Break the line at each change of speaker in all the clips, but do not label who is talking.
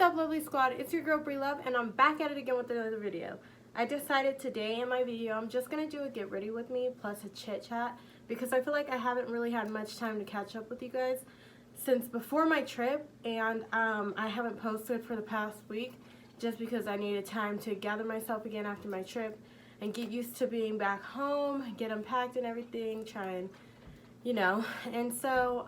up, lovely squad? It's your girl Bree Love, and I'm back at it again with another video. I decided today in my video I'm just gonna do a get ready with me plus a chit chat because I feel like I haven't really had much time to catch up with you guys since before my trip, and I haven't posted for the past week just because I needed time to gather myself again after my trip and get used to being back home, get unpacked and everything, try and and so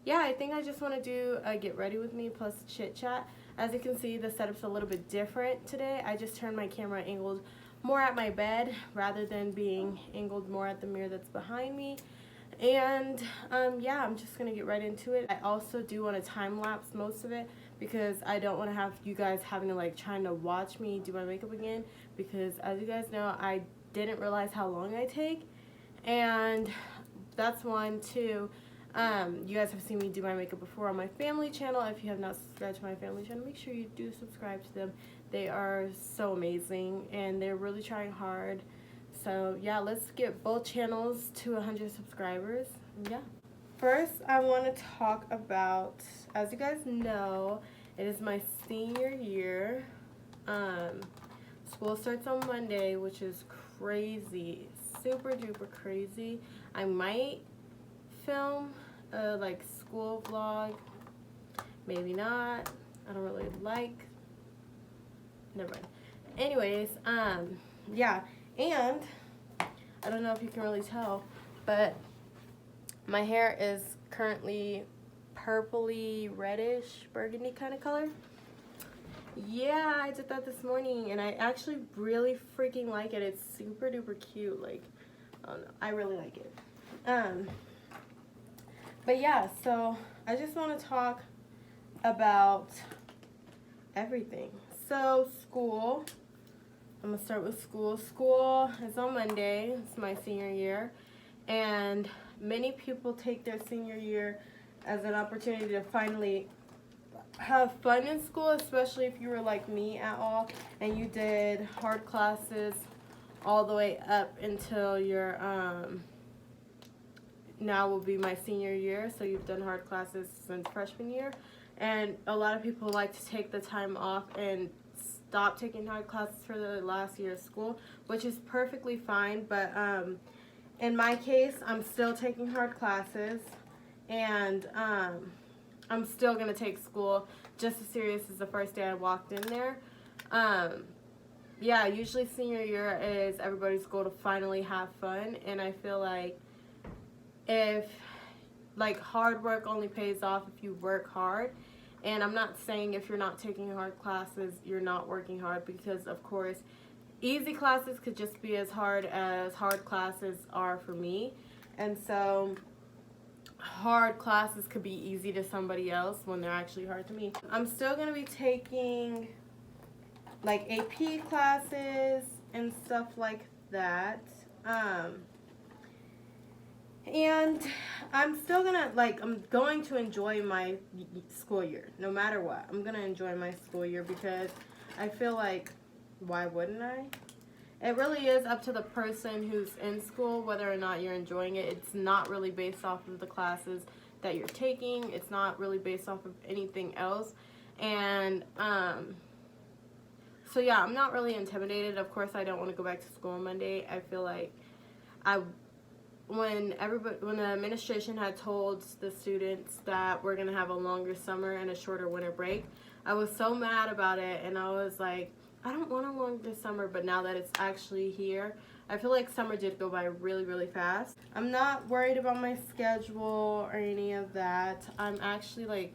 yeah, I think I just want to do a get ready with me plus chit chat. As you can see, the setup's a little bit different today. I just turned my camera angled more at my bed rather than being angled more at the mirror that's behind me. And yeah, I'm just gonna get right into it. I also do want to time lapse most of it because I don't want to have you guys having to trying to watch me do my makeup again, because as you guys know, I didn't realize how long I take, and that's one. Two, you guys have seen me do my makeup before on my family channel. If you have not subscribed to my family channel, make sure you do subscribe to them. They are so amazing and they're really trying hard. So yeah, let's get both channels to 100 subscribers. Yeah. First, I want to talk about, as you guys know, it is my senior year. School starts on Monday, which is crazy, super duper crazy. I might film a school vlog, maybe not. I don't really never mind. Anyways, yeah, and I don't know if you can really tell, but my hair is currently purpley reddish burgundy kind of color. Yeah, I did that this morning and I actually really freaking like it. It's super duper cute. I don't know, I really like it. But yeah, so I just want to talk about everything. So school, I'm going to start with school. School is on Monday. It's my senior year. And many people take their senior year as an opportunity to finally have fun in school, especially if you were like me at all and you did hard classes all the way up until your now will be my senior year, so you've done hard classes since freshman year. And a lot of people like to take the time off and stop taking hard classes for the last year of school, which is perfectly fine. But in my case, I'm still taking hard classes, and I'm still gonna take school just as serious as the first day I walked in there. Yeah, usually senior year is everybody's goal to finally have fun, and I feel like if hard work only pays off if you work hard. And I'm not saying if you're not taking hard classes you're not working hard, because of course easy classes could just be as hard classes are for me, and so hard classes could be easy to somebody else when they're actually hard to me. I'm still going to be taking AP classes and stuff like that. And I'm still gonna I'm going to enjoy my school year no matter what. I'm gonna enjoy my school year because I feel like, why wouldn't I? It really is up to the person who's in school whether or not you're enjoying it. It's not really based off of the classes that you're taking. It's not really based off of anything else. And so yeah, I'm not really intimidated. Of course I don't want to go back to school on Monday. I feel like when the administration had told the students that we're gonna have a longer summer and a shorter winter break, I was so mad about it, and I was like, I don't want a longer summer. But now that it's actually here, I feel like summer did go by really, really fast. I'm not worried about my schedule or any of that. I'm actually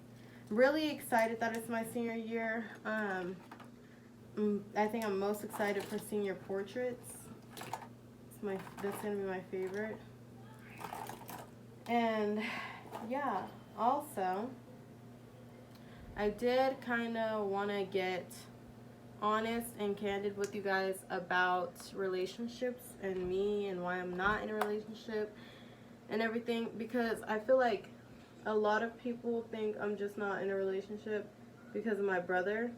really excited that it's my senior year. I think I'm most excited for senior portraits. That's gonna be my favorite. And yeah, also I did kind of want to get honest and candid with you guys about relationships and me and why I'm not in a relationship and everything, because I feel like a lot of people think I'm just not in a relationship because of my brother.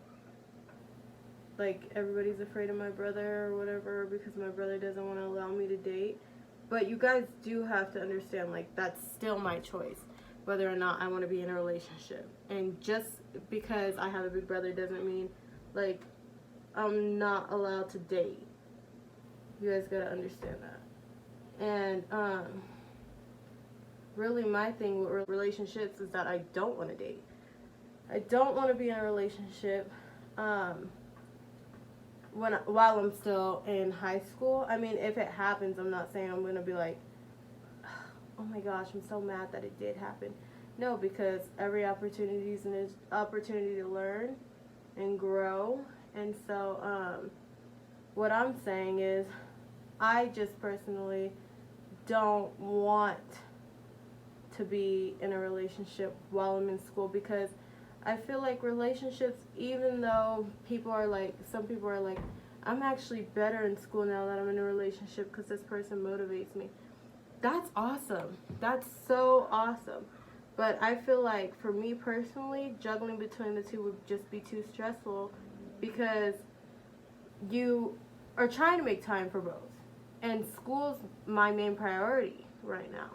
Everybody's afraid of my brother or whatever because my brother doesn't want to allow me to date. But you guys do have to understand, that's still my choice. whether or not I want to be in a relationship. And just because I have a big brother doesn't mean like I'm not allowed to date. You guys gotta understand that. And really my thing with relationships is that I don't want to date. I don't want to be in a relationship while I'm still in high school. I mean, if it happens, I'm not saying I'm gonna be like, oh my gosh, I'm so mad that it did happen. No, because every opportunity is an opportunity to learn and grow. And so what I'm saying is I just personally don't want to be in a relationship while I'm in school, because I feel like relationships, even though some people are like, I'm actually better in school now that I'm in a relationship because this person motivates me. That's awesome. That's so awesome. But I feel like for me personally, juggling between the two would just be too stressful, because you are trying to make time for both. And school's my main priority right now.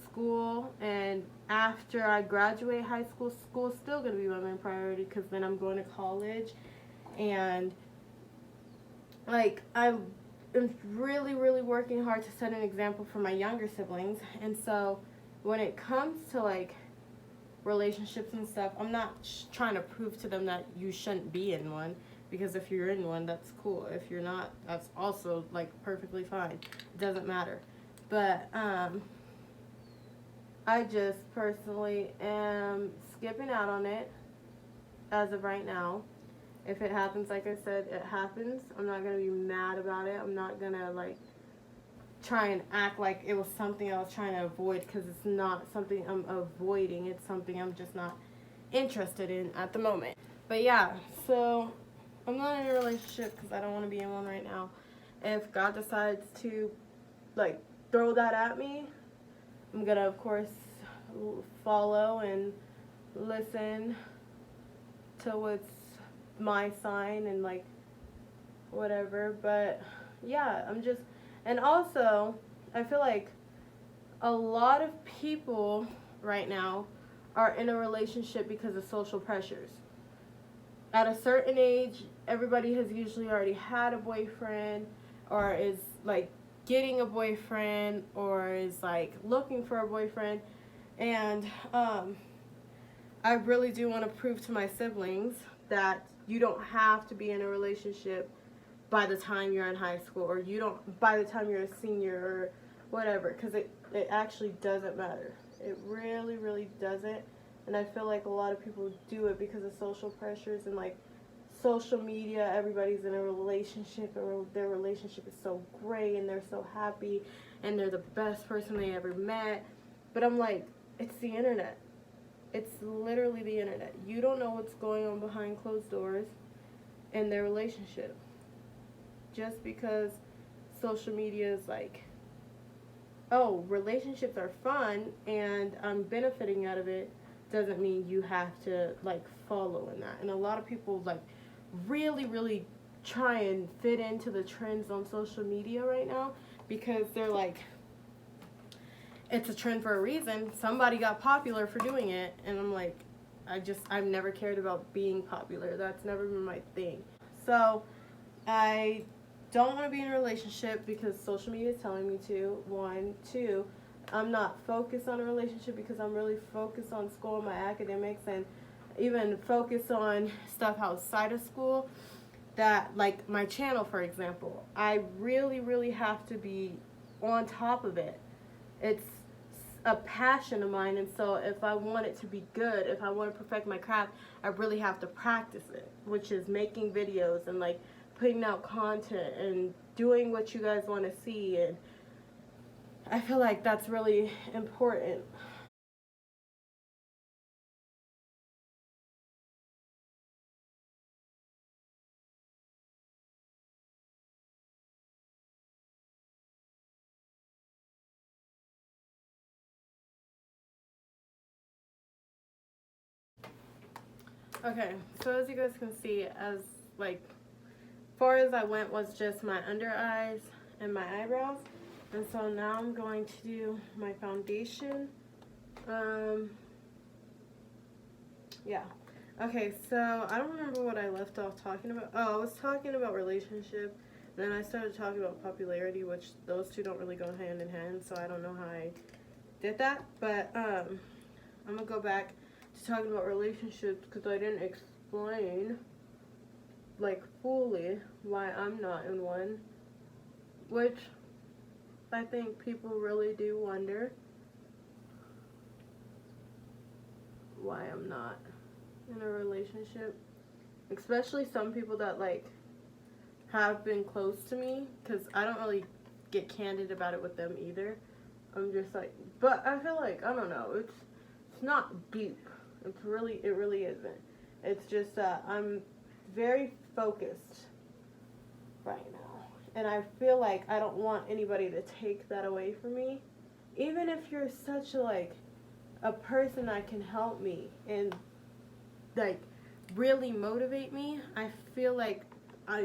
School, and after I graduate high school, school's still going to be my main priority, because then I'm going to college, and like I'm really working hard to set an example for my younger siblings. And so when it comes to like relationships and stuff, I'm not trying to prove to them that you shouldn't be in one, because if you're in one, that's cool. If you're not, that's also like perfectly fine. It doesn't matter. But I just personally am skipping out on it as of right now. If it happens, like I said, it happens. I'm not going to be mad about it. I'm not going to like try and act like it was something I was trying to avoid, because it's not something I'm avoiding. It's something I'm just not interested in at the moment. But yeah, so I'm not in a relationship because I don't want to be in one right now. If God decides to like throw that at me, I'm gonna of course follow and listen to what's my sign and like whatever. But yeah, and also I feel like a lot of people right now are in a relationship because of social pressures. At a certain age, everybody has usually already had a boyfriend, or is like getting a boyfriend, or is like looking for a boyfriend. And I really do want to prove to my siblings that you don't have to be in a relationship by the time you're in high school, or you don't by the time you're a senior or whatever, because it actually doesn't matter. It really doesn't. And I feel like a lot of people do it because of social pressures and like social media. Everybody's in a relationship, and their relationship is so great and they're so happy and they're the best person they ever met. But I'm like, it's the internet. It's literally the internet. You don't know what's going on behind closed doors in their relationship. Just because social media is like, oh, relationships are fun and I'm benefiting out of it, doesn't mean you have to like follow in that. And a lot of people like really try and fit into the trends on social media right now, because they're like, it's a trend for a reason. Somebody got popular for doing it. And I'm like, I've never cared about being popular. That's never been my thing. So I don't want to be in a relationship because social media is telling me to. 1, 2, I'm not focused on a relationship because I'm really focused on school and my academics, and even focus on stuff outside of school, that like my channel, for example. I really have to be on top of it. It's a passion of mine, and so if I want it to be good, if I want to perfect my craft, I really have to practice it, which is making videos and like putting out content and doing what you guys want to see. And I feel like that's really important. Okay, so as you guys can see, as like far as I went was just my under eyes and my eyebrows. And so now I'm going to do my foundation. Um, yeah. Okay, so I don't remember what I left off talking about. Oh, I was talking about relationship. Then I started talking about popularity, which those two don't really go hand in hand, so I don't know how I did that. But I'm going to go back to talking about relationships because I didn't explain, like, fully why I'm not in one, which I think people really do wonder why I'm not in a relationship, especially some people that, like, have been close to me, because I don't really get candid about it with them either. I'm just like, but I feel like, I don't know, it's not deep. It really isn't. It's just that I'm very focused right now, and I feel like I don't want anybody to take that away from me, even if you're such like a person that can help me and like really motivate me. I feel like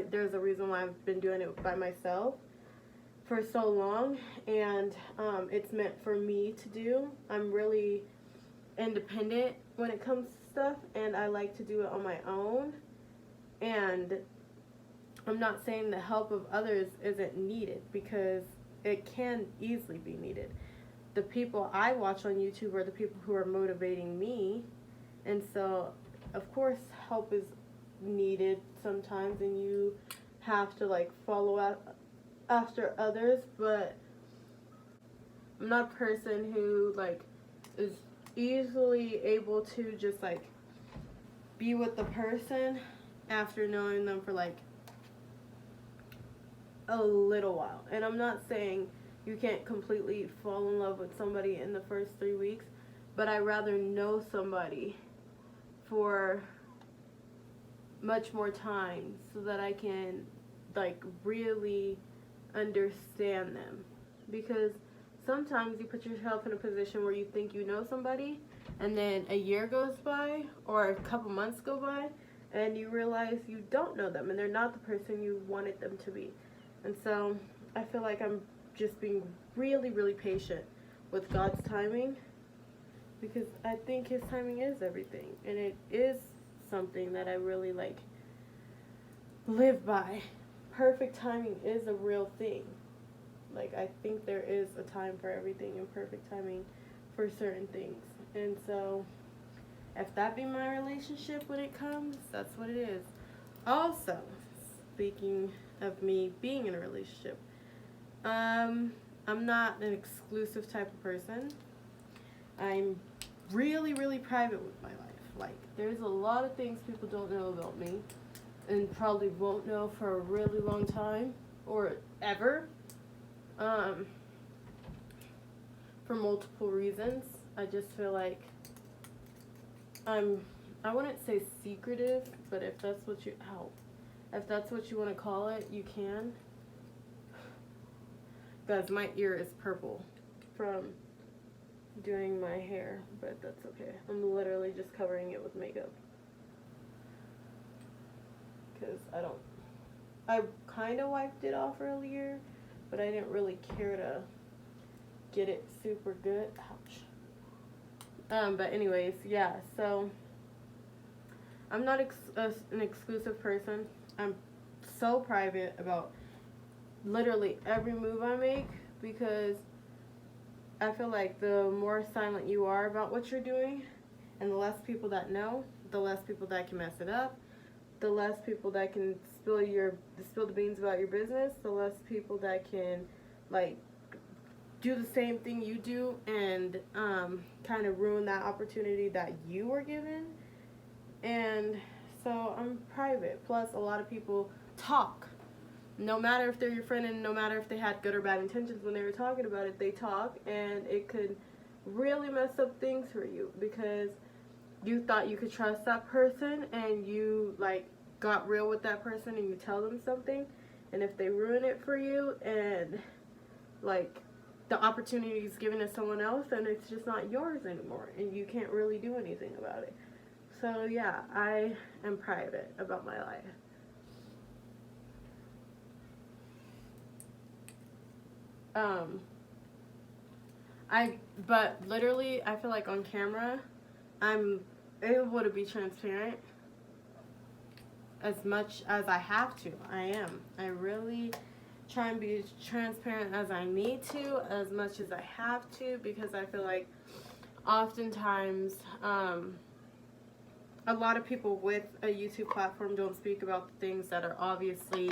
there's a reason why I've been doing it by myself for so long, and it's meant for me to do. I'm really independent when it comes to stuff, and I like to do it on my own. And I'm not saying the help of others isn't needed, because it can easily be needed. The people I watch on YouTube are the people who are motivating me, and so of course help is needed sometimes, and you have to like follow after others. But I'm not a person who like is easily able to just like be with the person after knowing them for like a little while. And I'm not saying you can't completely fall in love with somebody in the first 3 weeks, but I'd rather know somebody for much more time so that I can like really understand them. Because sometimes you put yourself in a position where you think you know somebody, and then a year goes by or a couple months go by and you realize you don't know them and they're not the person you wanted them to be. And so I feel like I'm just being really patient with God's timing, because I think his timing is everything, and it is something that I really like live by. Perfect timing is a real thing. Like, I think there is a time for everything and perfect timing for certain things. And so if that be my relationship when it comes, that's what it is. Also, speaking of me being in a relationship, I'm not an exclusive type of person. I'm really private with my life. Like, there's a lot of things people don't know about me, and probably won't know for a really long time, or ever, for multiple reasons. I just feel like I wouldn't say secretive, but if that's what you want to call it, you can. Guys, my ear is purple from doing my hair, but that's okay. I'm literally just covering it with makeup, because I kind of wiped it off earlier, but I didn't really care to get it super good. Ouch. But anyways, yeah, so I'm not an exclusive person. I'm so private about literally every move I make, because I feel like the more silent you are about what you're doing, and the less people that know, the less people that can mess it up, the less people that can spill the beans about your business, the less people that can like do the same thing you do and kind of ruin that opportunity that you were given. And so I'm private. Plus, a lot of people talk. No matter if they're your friend, and no matter if they had good or bad intentions when they were talking about it, they talk, and it could really mess up things for you, because you thought you could trust that person, and you like got real with that person, and you tell them something, and if they ruin it for you, and like the opportunity is given to someone else, and it's just not yours anymore, and you can't really do anything about it. So yeah, I am private about my life. But literally, I feel like on camera, I'm able to be transparent as much as I have to. I am. I really try and be as transparent as I need to, as much as I have to, because I feel like oftentimes a lot of people with a YouTube platform don't speak about the things that are obviously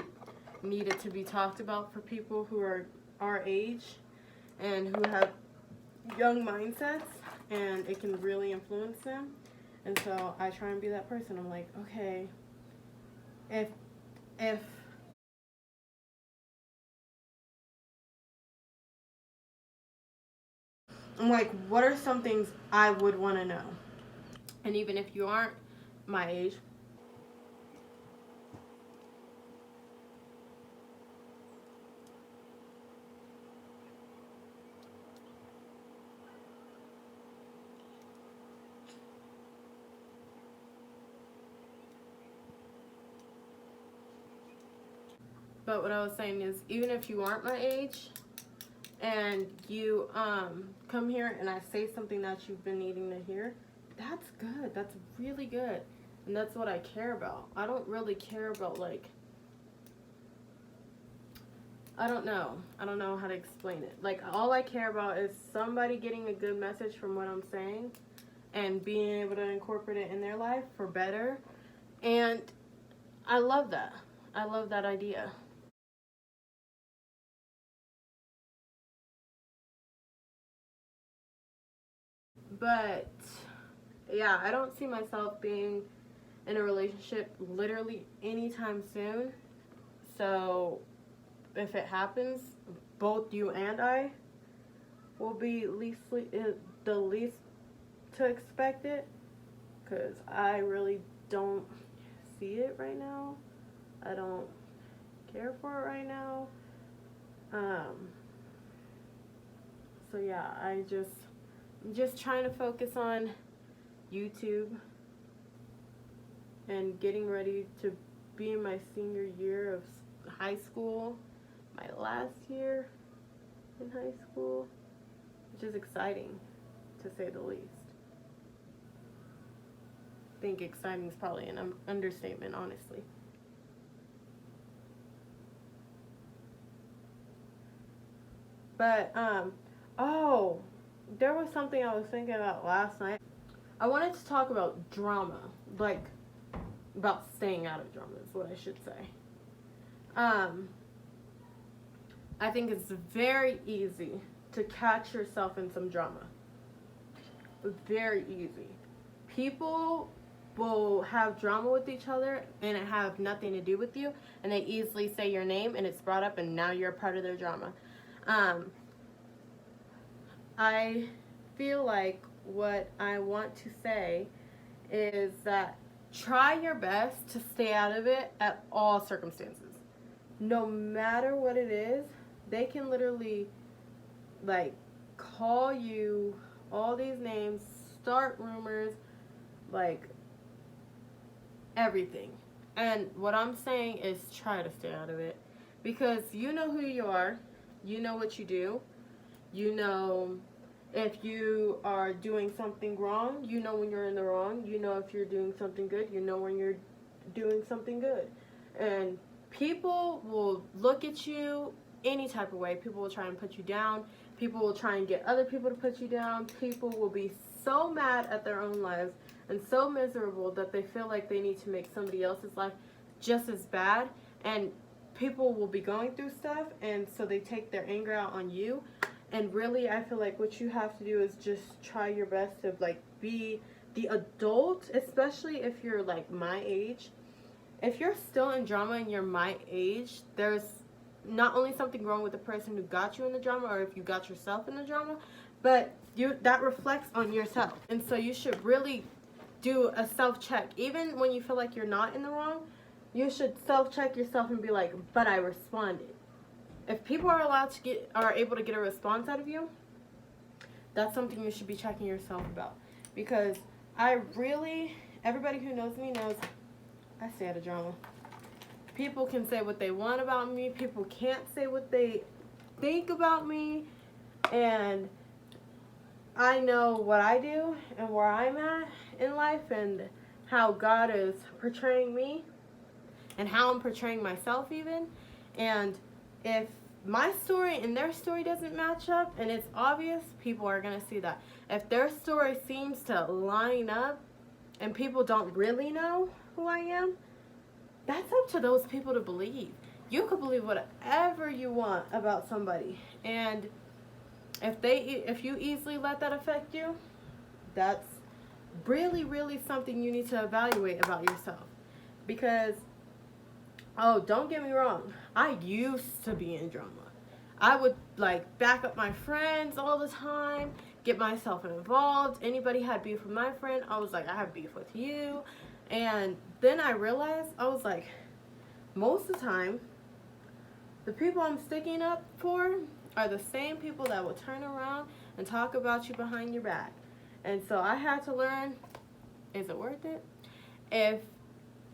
needed to be talked about for people who are our age and who have young mindsets, and it can really influence them. And so I try and be that person. I'm like, okay, if I'm like, what are some things I would want to know? And even if you aren't my age, but what I was saying is, even if you aren't my age and you come here and I say something that you've been needing to hear, that's good. That's really good. And that's what I care about. I don't really care about, like, I don't know how to explain it. Like, all I care about is somebody getting a good message from what I'm saying and being able to incorporate it in their life for better. And I love that. I love that idea. But yeah, I don't see myself being in a relationship literally anytime soon. So if it happens, both you and I will be the least to expect it, because I really don't see it right now. I don't care for it right now. So yeah, I'm just trying to focus on YouTube and getting ready to be in my senior year of high school, my last year in high school, which is exciting, to say the least. I think exciting is probably an understatement, honestly. But, oh, there was something I was thinking about last night. I wanted to talk about drama, like, about staying out of drama is what I should say. I think it's very easy to catch yourself in some drama. Very easy. People will have drama with each other and it have nothing to do with you, and they easily say your name and it's brought up and now you're a part of their drama. I feel like what I want to say is that try your best to stay out of it at all circumstances. No matter what it is, they can literally, like, call you all these names, start rumors, like, everything. And what I'm saying is try to stay out of it, because you know who you are, you know what you do, you know if you are doing something wrong, you know when you're in the wrong, you know if you're doing something good, you know when you're doing something good. And people will look at you any type of way. People will try and put you down. People will try and get other people to put you down. People will be so mad at their own lives and so miserable that they feel like they need to make somebody else's life just as bad. And people will be going through stuff, and so they take their anger out on you. And really, I feel like what you have to do is just try your best to, like, be the adult, especially if you're, like, my age. If you're still in drama and you're my age, there's not only something wrong with the person who got you in the drama, or if you got yourself in the drama, but that reflects on yourself. And so you should really do a self-check. Even when you feel like you're not in the wrong, you should self-check yourself and be like, but I responded. If people are able to get a response out of you, that's something you should be checking yourself about. Because everybody who knows me knows I stay out of drama. People can say what they want about me. People can't say what they think about me. And I know what I do and where I'm at in life and how God is portraying me and how I'm portraying myself even. And if my story and their story doesn't match up and it's obvious, people are going to see that. If their story seems to line up and people don't really know who I am, that's up to those people to believe. You could believe whatever you want about somebody, and if you easily let that affect you, that's really something you need to evaluate about yourself. Because, oh, don't get me wrong, I used to be in drama. I would like back up my friends all the time, get myself involved. Anybody had beef with my friend, I was like, I have beef with you. And then I realized, I was like, most of the time, the people I'm sticking up for are the same people that will turn around and talk about you behind your back. And so I had to learn, is it worth it?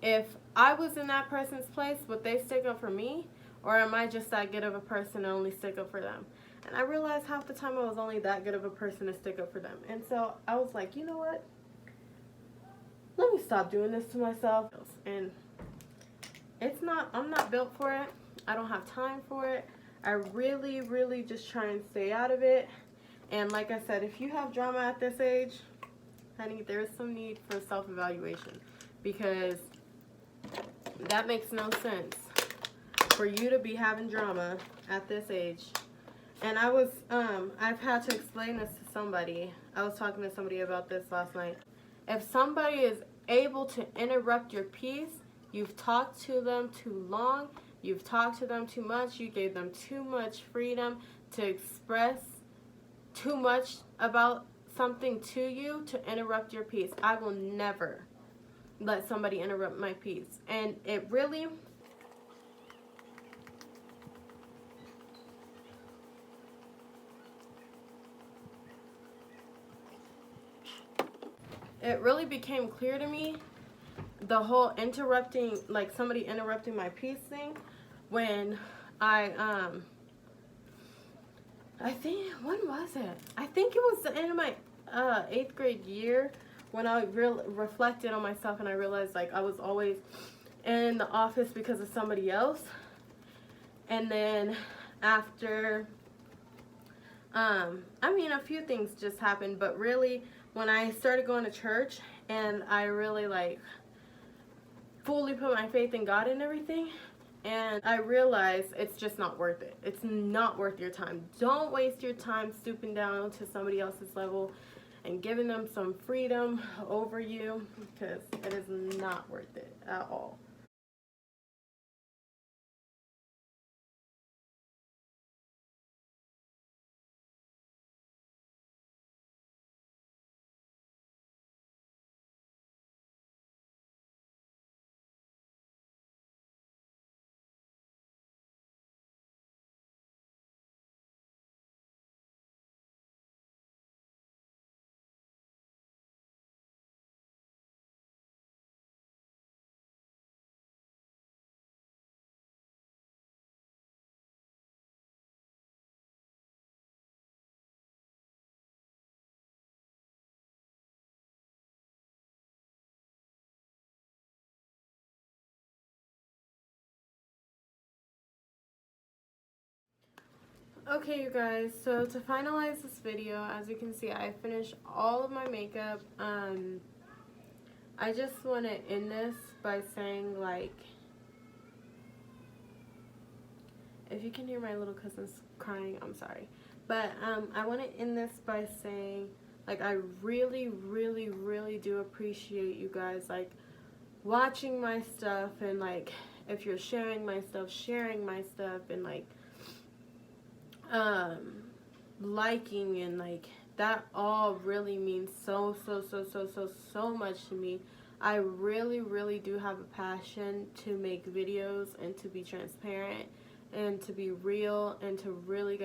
If I was in that person's place, would they stick up for me? Or am I just that good of a person to only stick up for them? And I realized half the time I was only that good of a person to stick up for them. And so I was like, you know what? Let me stop doing this to myself. And I'm not built for it. I don't have time for it. I really just try and stay out of it. And like I said, if you have drama at this age, honey, there is some need for self-evaluation, because that makes no sense for you to be having drama at this age. And I've had to explain this to somebody. I was talking to somebody about this last night. If somebody is able to interrupt your peace, you've talked to them too long, you've talked to them too much, you gave them too much freedom to express too much about something to you to interrupt your peace. I will never let somebody interrupt my peace. And it really became clear to me, the whole interrupting, like somebody interrupting my peace thing, when I think, when was it? I think it was the end of my 8th grade year, when I reflected on myself and I realized like I was always in the office because of somebody else. And then after, I mean, a few things just happened, but really when I started going to church and I really like fully put my faith in God and everything, and I realized it's just not worth it. It's not worth your time. Don't waste your time stooping down to somebody else's level and giving them some freedom over you, because it is not worth it at all. Okay, you guys, so to finalize this video, as you can see, I finished all of my makeup. I just want to end this by saying, like, if you can hear my little cousins crying, I'm sorry. But I want to end this by saying, like, I really do appreciate you guys, like, watching my stuff, and, like, if you're sharing my stuff, and, like, liking, and, like, that all really means so much to me. I really do have a passion to make videos and to be transparent and to be real and to really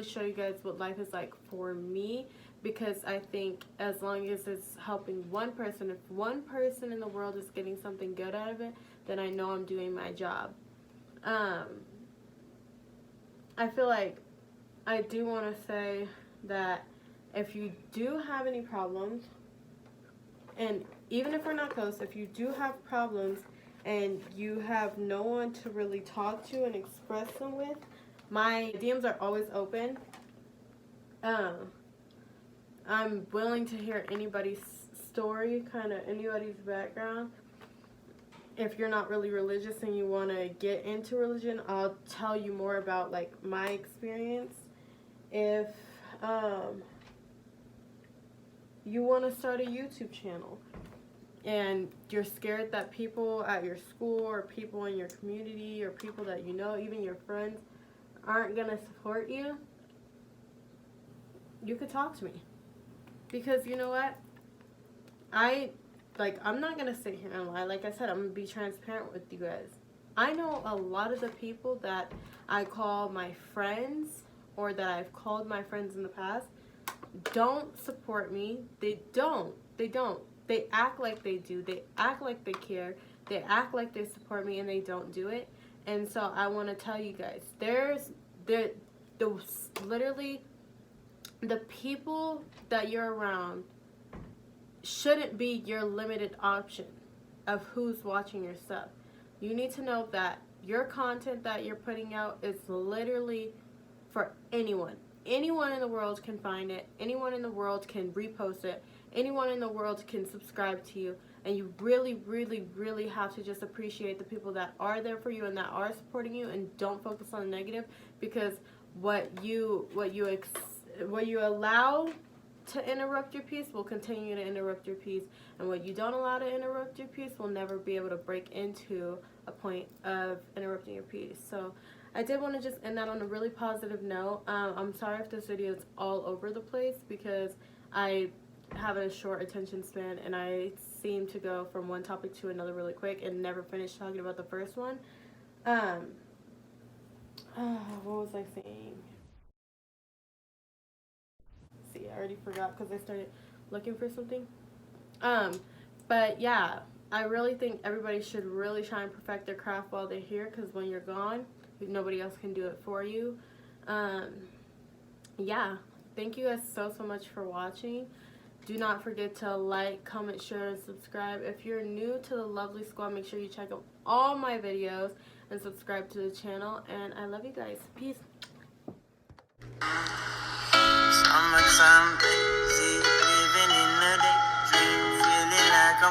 show you guys what life is like for me, because I think as long as it's helping one person, if one person in the world is getting something good out of it, then I know I'm doing my job. I feel like I do want to say that if you do have any problems, and even if we're not close, if you do have problems and you have no one to really talk to and express them with, my DMs are always open. I'm willing to hear anybody's story, kind of anybody's background. If you're not really religious and you want to get into religion, I'll tell you more about like my experience. If you want to start a YouTube channel and you're scared that people at your school or people in your community or people that you know, even your friends, aren't going to support you, you could talk to me. Because you know what? I'm not going to sit here and lie. Like I said, I'm going to be transparent with you guys. I know a lot of the people that I call my friends or that I've called my friends in the past don't support me. They don't. They act like they do. They act like they care. They act like they support me, and they don't do it. And so I want to tell you guys, literally the people that you're around shouldn't be your limited option of who's watching your stuff. You need to know that your content that you're putting out is literally for anyone. Anyone in the world can find it. Anyone in the world can repost it. Anyone in the world can subscribe to you. And you really, really, really have to just appreciate the people that are there for you and that are supporting you, and don't focus on the negative, because what you allow to interrupt your peace will continue to interrupt your peace, and what you don't allow to interrupt your peace will never be able to break into a point of interrupting your peace. So I did want to just end that on a really positive note. I'm sorry if this video is all over the place, because I have a short attention span and I seem to go from one topic to another really quick and never finish talking about the first one. What was I saying? See, I already forgot because I started looking for something. But yeah, I really think everybody should really try and perfect their craft while they're here, because when you're gone, nobody else can do it for you. Yeah, thank you guys so much for watching. Do not forget to like, comment, share, and subscribe. If you're new to the lovely squad, make sure you check out all my videos and subscribe to the channel. And I love you guys. Peace. Summertime.